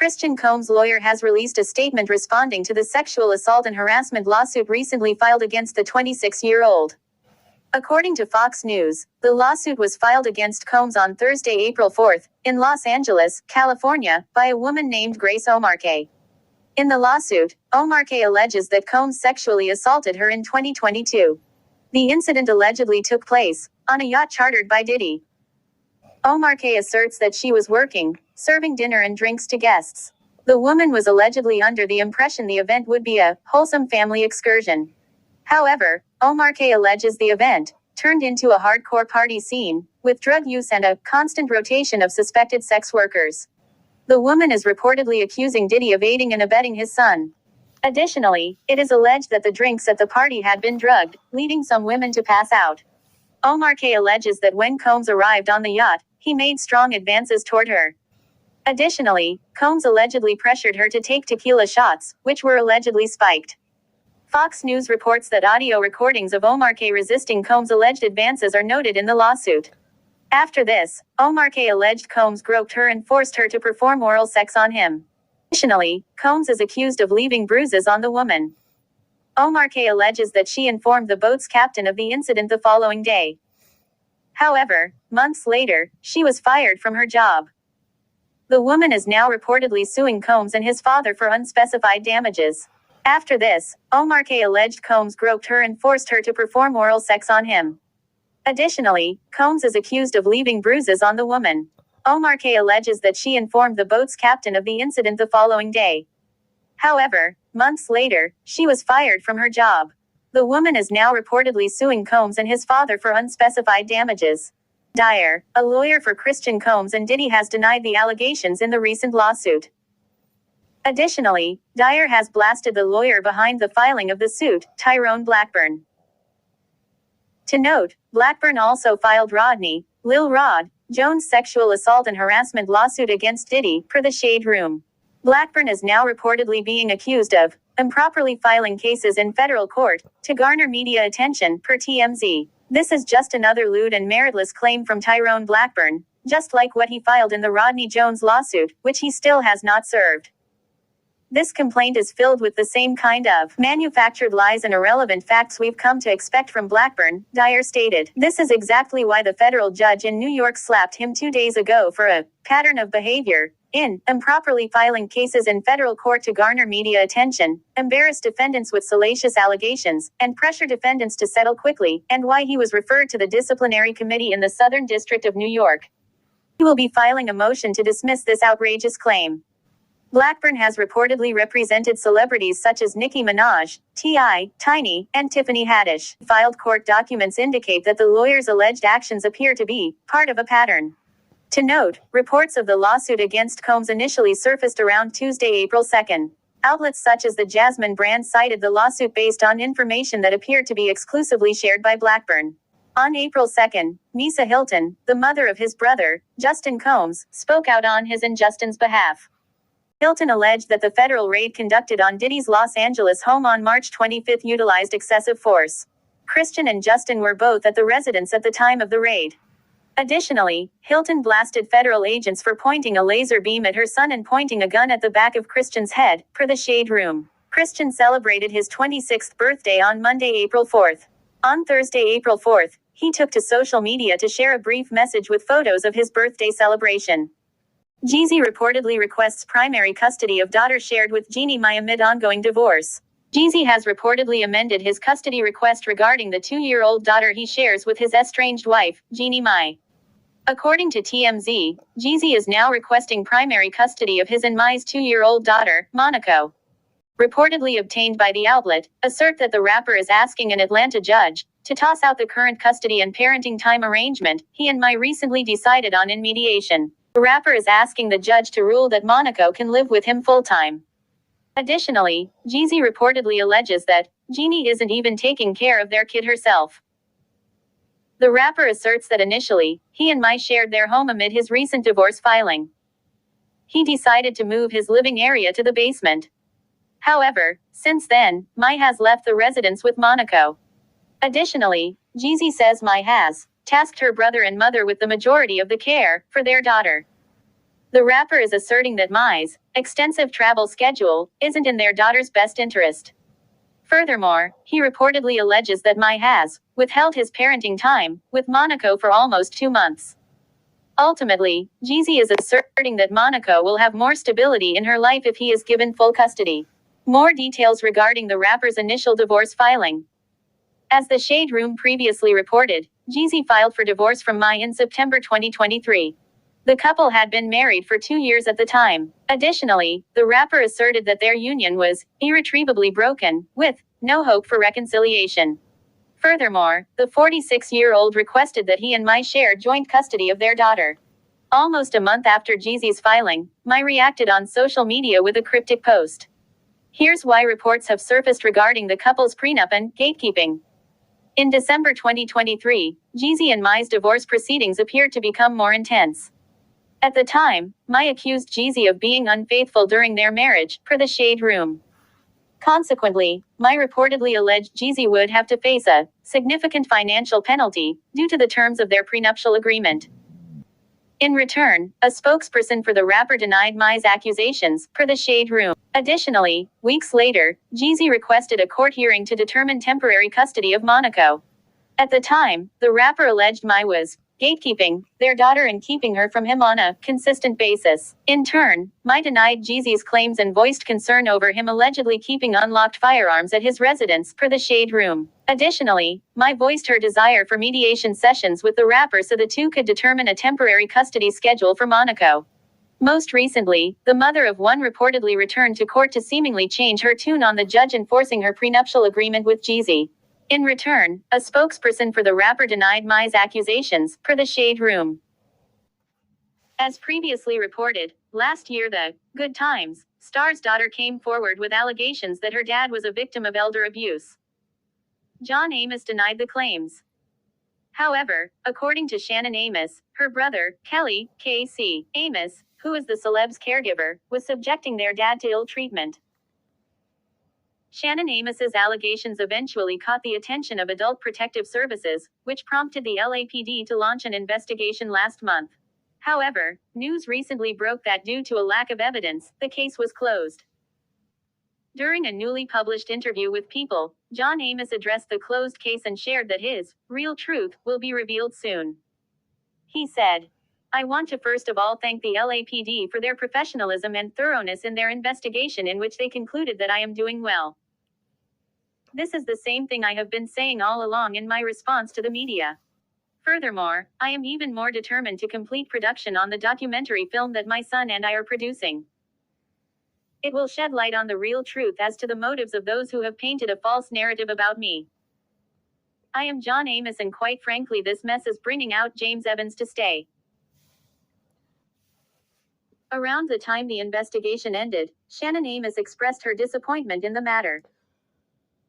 Christian Combs' lawyer has released a statement responding to the sexual assault and harassment lawsuit recently filed against the 26-year-old. According to Fox News, the lawsuit was filed against Combs on Thursday, April 4, in Los Angeles, California, by a woman named Grace Omarque. In the lawsuit, Omarque alleges that Combs sexually assaulted her in 2022. The incident allegedly took place on a yacht chartered by Diddy. Omarque asserts that she was working, serving dinner and drinks to guests. The woman was allegedly under the impression the event would be a wholesome family excursion. However, Omarque alleges the event turned into a hardcore party scene, with drug use and a constant rotation of suspected sex workers. The woman is reportedly accusing Diddy of aiding and abetting his son. Additionally, it is alleged that the drinks at the party had been drugged, leading some women to pass out. Omarque alleges that when Combs arrived on the yacht, he made strong advances toward her. Additionally, Combs allegedly pressured her to take tequila shots, which were allegedly spiked. Fox News reports that audio recordings of Omarque resisting Combs' alleged advances are noted in the lawsuit. After this, Omarque alleged Combs groped her and forced her to perform oral sex on him. Additionally, Combs is accused of leaving bruises on the woman. Omarque alleges that she informed the boat's captain of the incident the following day. However, months later, she was fired from her job. The woman is now reportedly suing Combs and his father for unspecified damages. After this, Omarque alleged Combs groped her and forced her to perform oral sex on him. Additionally, Combs is accused of leaving bruises on the woman. Omarque alleges that she informed the boat's captain of the incident the following day. However, months later, she was fired from her job. The woman is now reportedly suing Combs and his father for unspecified damages. Dyer, a lawyer for Christian Combs and Diddy, has denied the allegations in the recent lawsuit. Additionally, Dyer has blasted the lawyer behind the filing of the suit, Tyrone Blackburn. To note, Blackburn also filed Rodney, Lil Rod, Jones' sexual assault and harassment lawsuit against Diddy, per the Shade Room. Blackburn is now reportedly being accused of improperly filing cases in federal court to garner media attention, per TMZ. This is just another lewd and meritless claim from Tyrone Blackburn, just like what he filed in the Rodney Jones lawsuit, which he still has not served. This complaint is filled with the same kind of manufactured lies and irrelevant facts we've come to expect from Blackburn, Dyer stated. This is exactly why the federal judge in New York slapped him 2 days ago for a pattern of behavior in improperly filing cases in federal court to garner media attention, embarrass defendants with salacious allegations, and pressure defendants to settle quickly, and why he was referred to the disciplinary committee in the Southern District of New York. He will be filing a motion to dismiss this outrageous claim. Blackburn has reportedly represented celebrities such as Nicki Minaj, T.I., Tiny, and Tiffany Haddish. Filed court documents indicate that the lawyer's alleged actions appear to be part of a pattern. To note, reports of the lawsuit against Combs initially surfaced around Tuesday, April 2. Outlets such as the Jasmine brand cited the lawsuit based on information that appeared to be exclusively shared by Blackburn. On April 2, Misa Hilton, the mother of his brother, Justin Combs, spoke out on his and Justin's behalf. Hilton alleged that the federal raid conducted on Diddy's Los Angeles home on March 25 utilized excessive force. Christian and Justin were both at the residence at the time of the raid. Additionally, Hilton blasted federal agents for pointing a laser beam at her son and pointing a gun at the back of Christian's head, per the Shade Room. Christian celebrated his 26th birthday on Monday, April 4. On Thursday, April 4, he took to social media to share a brief message with photos of his birthday celebration. Jeezy reportedly requests primary custody of daughter shared with Jeannie amid ongoing divorce. Jeezy has reportedly amended his custody request regarding the 2-year-old daughter he shares with his estranged wife, Jeannie. According to TMZ, Jeezy is now requesting primary custody of his and Mai's 2-year-old daughter, Monaco. Reportedly obtained by the outlet, assert that the rapper is asking an Atlanta judge to toss out the current custody and parenting time arrangement he and Mai recently decided on in mediation. The rapper is asking the judge to rule that Monaco can live with him full-time. Additionally, Jeezy reportedly alleges that Jeannie isn't even taking care of their kid herself. The rapper asserts that initially, he and Mai shared their home amid his recent divorce filing. He decided to move his living area to the basement. However, since then, Mai has left the residence with Monaco. Additionally, Jeezy says Mai has tasked her brother and mother with the majority of the care for their daughter. The rapper is asserting that Mai's extensive travel schedule isn't in their daughter's best interest. Furthermore, he reportedly alleges that Mai has withheld his parenting time with Monaco for almost 2 months. Ultimately, Jeezy is asserting that Monaco will have more stability in her life if he is given full custody. More details regarding the rapper's initial divorce filing. As the Shade Room previously reported, Jeezy filed for divorce from Mai in September 2023. The couple had been married for 2 years at the time. Additionally, the rapper asserted that their union was irretrievably broken, with no hope for reconciliation. Furthermore, the 46-year-old requested that he and Mai share joint custody of their daughter. Almost a month after Jeezy's filing, Mai reacted on social media with a cryptic post. Here's why reports have surfaced regarding the couple's prenup and gatekeeping. In December 2023, Jeezy and Mai's divorce proceedings appeared to become more intense. At the time, Mai accused Jeezy of being unfaithful during their marriage, per the Shade Room. Consequently, Mai reportedly alleged Jeezy would have to face a significant financial penalty due to the terms of their prenuptial agreement. In return, a spokesperson for the rapper denied Mai's accusations, per the Shade Room. Additionally, weeks later, Jeezy requested a court hearing to determine temporary custody of Monaco. At the time, the rapper alleged Mai was gatekeeping their daughter and keeping her from him on a consistent basis. In turn, Mai denied Jeezy's claims and voiced concern over him allegedly keeping unlocked firearms at his residence, per the Shade Room. Additionally, Mai voiced her desire for mediation sessions with the rapper so the two could determine a temporary custody schedule for Monaco. Most recently, the mother of one reportedly returned to court to seemingly change her tune on the judge enforcing her prenuptial agreement with Jeezy. In return, a spokesperson for the rapper denied Mai's accusations, per the Shade Room. As previously reported, last year the Good Times star's daughter came forward with allegations that her dad was a victim of elder abuse. John Amos denied the claims. However, according to Shannon Amos, her brother, Kelly, K.C. Amos, who is the celeb's caregiver, was subjecting their dad to ill treatment. Shannon Amos's allegations eventually caught the attention of Adult Protective Services, which prompted the LAPD to launch an investigation last month. However, news recently broke that due to a lack of evidence, the case was closed. During a newly published interview with People, John Amos addressed the closed case and shared that his real truth will be revealed soon. He said, "I want to first of all thank the LAPD for their professionalism and thoroughness in their investigation in which they concluded that I am doing well. This is the same thing I have been saying all along in my response to the media. Furthermore, I am even more determined to complete production on the documentary film that my son and I are producing. It will shed light on the real truth as to the motives of those who have painted a false narrative about me. I am John Amos and quite frankly this mess is bringing out James Evans to stay." Around the time the investigation ended, Shannon Amos expressed her disappointment in the matter.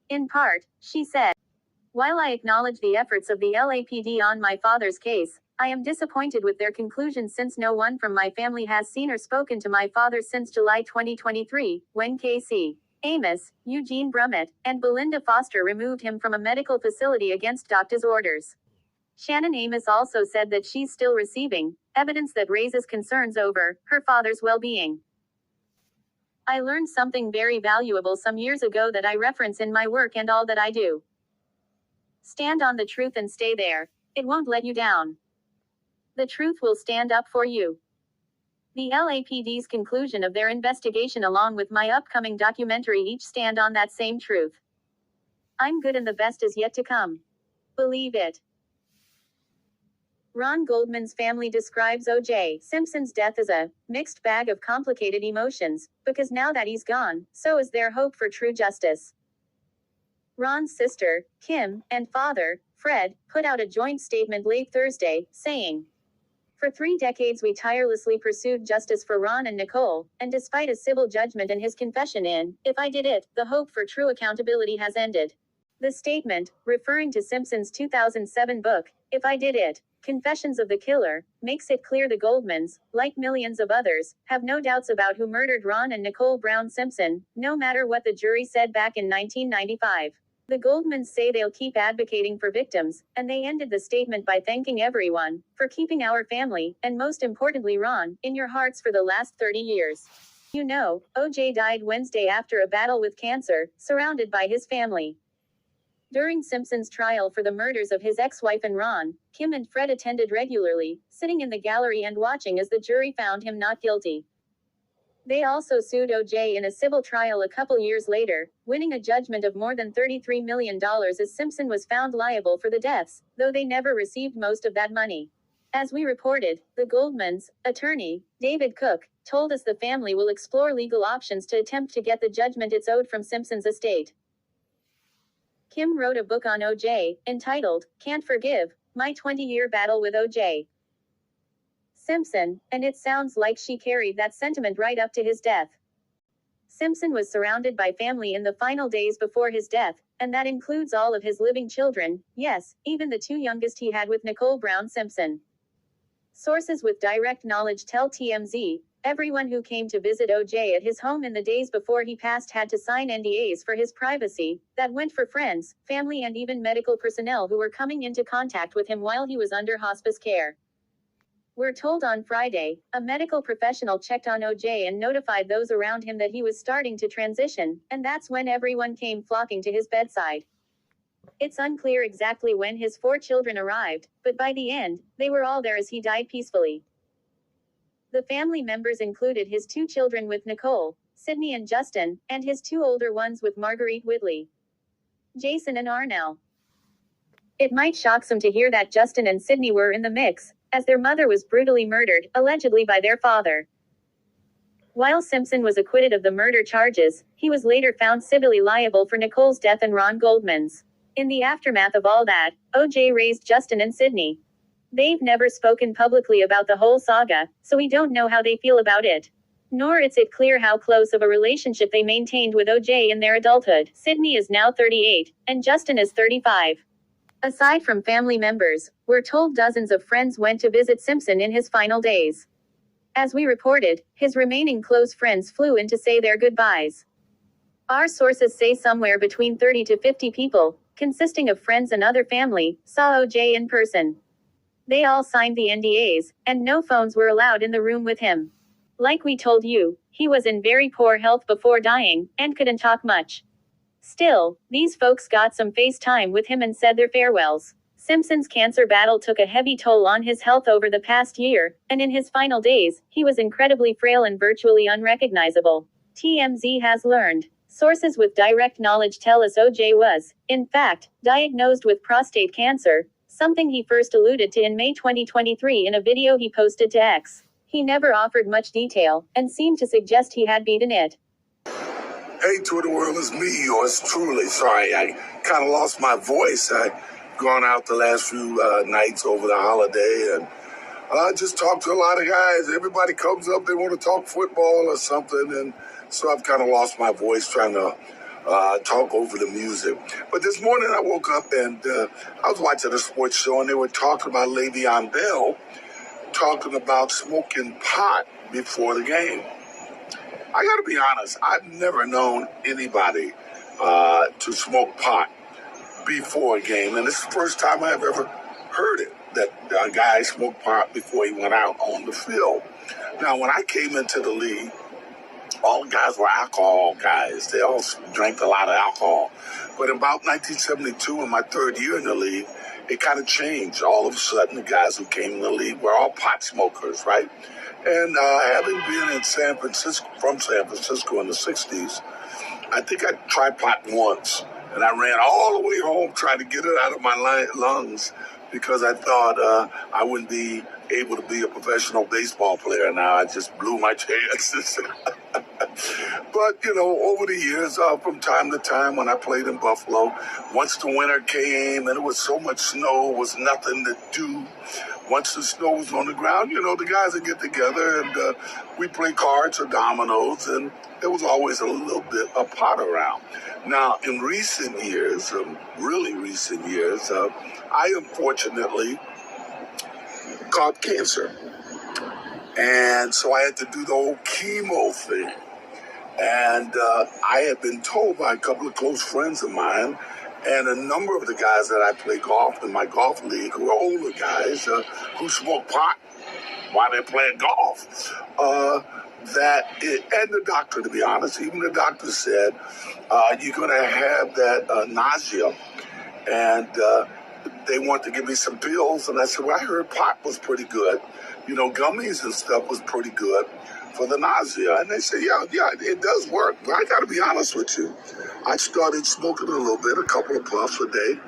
In part, she said, "While I acknowledge the efforts of the LAPD on my father's case, I am disappointed with their conclusions since no one from my family has seen or spoken to my father since July 2023, when K.C. Amos, Eugene Brummett, and Belinda Foster removed him from a medical facility against doctor's orders." Shannon Amos also said that she's still receiving evidence that raises concerns over her father's well-being. "I learned something very valuable some years ago that I reference in my work and all that I do. Stand on the truth and stay there. It won't let you down. The truth will stand up for you." The LAPD's conclusion of their investigation along with my upcoming documentary each stand on that same truth. I'm good and the best is yet to come. Believe it. Ron Goldman's family describes O.J. Simpson's death as a mixed bag of complicated emotions, because now that he's gone, so is their hope for true justice. Ron's sister, Kim, and father, Fred, put out a joint statement late Thursday, saying, "For 3 decades we tirelessly pursued justice for Ron and Nicole, and despite a civil judgment and his confession in If I Did It, the hope for true accountability has ended." The statement, referring to Simpson's 2007 book, If I Did It, Confessions of the Killer, makes it clear the Goldmans, like millions of others, have no doubts about who murdered Ron and Nicole Brown Simpson, no matter what the jury said back in 1995. The Goldmans say they'll keep advocating for victims, and they ended the statement by thanking everyone for keeping our family, and most importantly Ron, in your hearts for the last 30 years. You know, O.J. died Wednesday after a battle with cancer, surrounded by his family. During Simpson's trial for the murders of his ex-wife and Ron, Kim and Fred attended regularly, sitting in the gallery and watching as the jury found him not guilty. They also sued O.J. in a civil trial a couple years later, winning a judgment of more than $33 million as Simpson was found liable for the deaths, though they never received most of that money. As we reported, the Goldmans' attorney, David Cook, told us the family will explore legal options to attempt to get the judgment it's owed from Simpson's estate. Kim wrote a book on O.J., entitled, Can't Forgive, My 20-Year Battle with O.J. Simpson, and it sounds like she carried that sentiment right up to his death. Simpson was surrounded by family in the final days before his death, and that includes all of his living children, yes, even the two youngest he had with Nicole Brown Simpson. Sources with direct knowledge tell TMZ, everyone who came to visit O.J. at his home in the days before he passed had to sign NDAs for his privacy, that went for friends, family and even medical personnel who were coming into contact with him while he was under hospice care. We're told on Friday, a medical professional checked on O.J. and notified those around him that he was starting to transition, and that's when everyone came flocking to his bedside. It's unclear exactly when his 4 children arrived, but by the end, they were all there as he died peacefully. The family members included his 2 children with Nicole, Sydney and Justin, and his 2 older ones with Marguerite Whitley, Jason and Arnell. It might shock some to hear that Justin and Sydney were in the mix, as their mother was brutally murdered, allegedly by their father. While Simpson was acquitted of the murder charges, he was later found civilly liable for Nicole's death and Ron Goldman's. In the aftermath of all that, O.J. raised Justin and Sydney. They've never spoken publicly about the whole saga, so we don't know how they feel about it. Nor is it clear how close of a relationship they maintained with O.J. in their adulthood. Sydney is now 38, and Justin is 35. Aside from family members, we're told dozens of friends went to visit Simpson in his final days. As we reported, his remaining close friends flew in to say their goodbyes. Our sources say somewhere between 30 to 50 people, consisting of friends and other family, saw O.J. in person. They all signed the NDAs, and no phones were allowed in the room with him. Like we told you, he was in very poor health before dying, and couldn't talk much. Still, these folks got some FaceTime with him and said their farewells. Simpson's cancer battle took a heavy toll on his health over the past year, and in his final days, he was incredibly frail and virtually unrecognizable. TMZ has learned. Sources with direct knowledge tell us O.J. was, in fact, diagnosed with prostate cancer, something he first alluded to in May 2023 in a video he posted to X. He never offered much detail, and seemed to suggest he had beaten it. Hey, Twitter world, it's me, yours truly. Sorry, I kind of lost my voice. I've gone out the last few nights over the holiday, and I just talked to a lot of guys. Everybody comes up, they want to talk football or something, and so I've kind of lost my voice trying to talk over the music. But this morning I woke up and I was watching a sports show, and they were talking about Le'Veon Bell, talking about smoking pot before the game. I got to be honest, I've never known anybody to smoke pot before a game. And this is the first time I've ever heard it, that a guy smoked pot before he went out on the field. Now, when I came into the league, all the guys were alcohol guys. They all drank a lot of alcohol. But in about 1972, in my 3rd year in the league, it kind of changed. All of a sudden, the guys who came in the league were all pot smokers, right? And having been in San Francisco in the 60s, I think I tried pot once. And I ran all the way home trying to get it out of my lungs because I thought I wouldn't be able to be a professional baseball player. Now I just blew my chances. But, over the years, from time to time when I played in Buffalo, once the winter came and it was so much snow, was nothing to do. Once the snow was on the ground, the guys would get together and we play cards or dominoes, and there was always a little bit of pot around. Now, in recent years, really recent years, I unfortunately caught cancer. And so I had to do the whole chemo thing. And I had been told by a couple of close friends of mine And a number of the guys that I play golf in my golf league who are older guys who smoke pot while they're playing golf. And the doctor, to be honest, even the doctor said, you're going to have that nausea. And they want to give me some pills. And I said, well, I heard pot was pretty good. You know, gummies and stuff was pretty good for the nausea. And they said, yeah, it does work. But I got to be honest with you. I started smoking a little bit, a couple of puffs a day.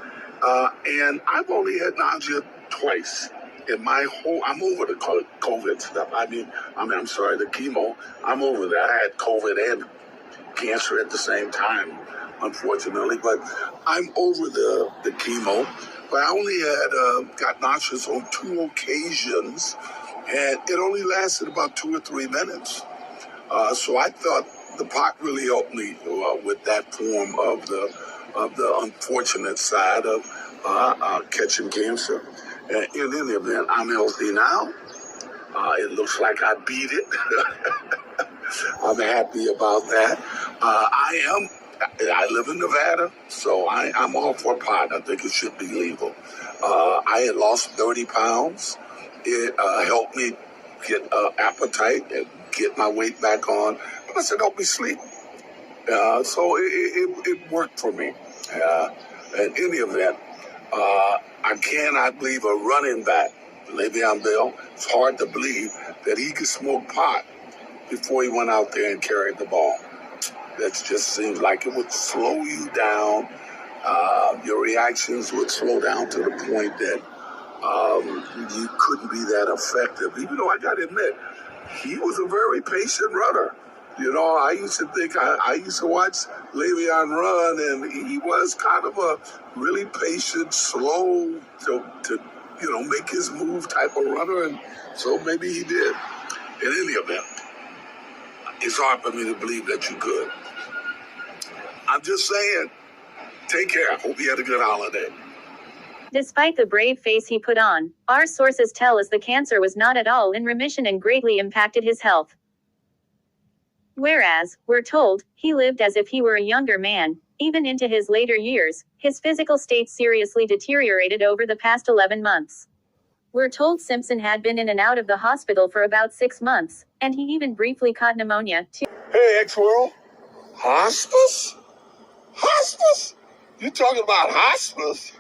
And I've only had nausea twice. I'm over the COVID stuff. I'm sorry, the chemo. I'm over that. I had COVID and cancer at the same time, unfortunately. But I'm over the chemo. But I only had got nauseous on 2 occasions, and it only lasted about 2 or 3 minutes. So I thought the pot really helped me with that form of the unfortunate side of catching cancer. And in any event, I'm healthy now. It looks like I beat it. I'm happy about that. I live in Nevada, so I'm all for pot. I think it should be legal. I had lost 30 pounds. It helped me get appetite and get my weight back on. Plus, it helped me sleep. So it worked for me. In any event, I cannot believe a running back, Le'Veon Bell. It's hard to believe that he could smoke pot before he went out there and carried the ball. That just seems like it would slow you down. Your reactions would slow down to the point that you couldn't be that effective. Even though I got to admit, he was a very patient runner. You know, I used to think, I used to watch Le'Veon run, and he was kind of a really patient, slow to make his move type of runner, and so maybe he did. In any event, it's hard for me to believe that you could. I'm just saying, take care. Hope you had a good holiday. Despite the brave face he put on, our sources tell us the cancer was not at all in remission and greatly impacted his health. Whereas, we're told, he lived as if he were a younger man. Even into his later years, his physical state seriously deteriorated over the past 11 months. We're told Simpson had been in and out of the hospital for about 6 months, and he even briefly caught pneumonia, too. Hey, X-World. Hospice? Hospice? You talking about hospice?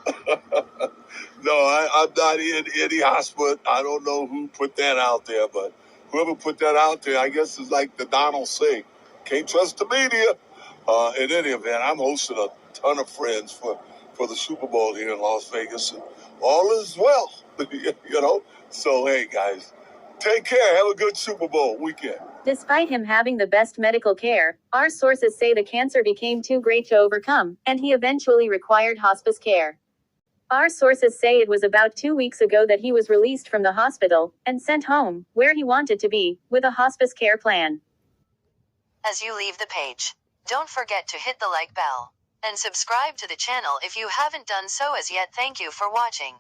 No, I'm not in any hospice. I don't know who put that out there, but whoever put that out there, I guess is like the Donald say, can't trust the media. In any event, I'm hosting a ton of friends for the Super Bowl here in Las Vegas, and all is well, So, hey, guys, take care. Have a good Super Bowl weekend. Despite him having the best medical care, our sources say the cancer became too great to overcome, and he eventually required hospice care. Our sources say it was about 2 weeks ago that he was released from the hospital and sent home, where he wanted to be, with a hospice care plan. As you leave the page, don't forget to hit the like bell and subscribe to the channel if you haven't done so as yet. Thank you for watching.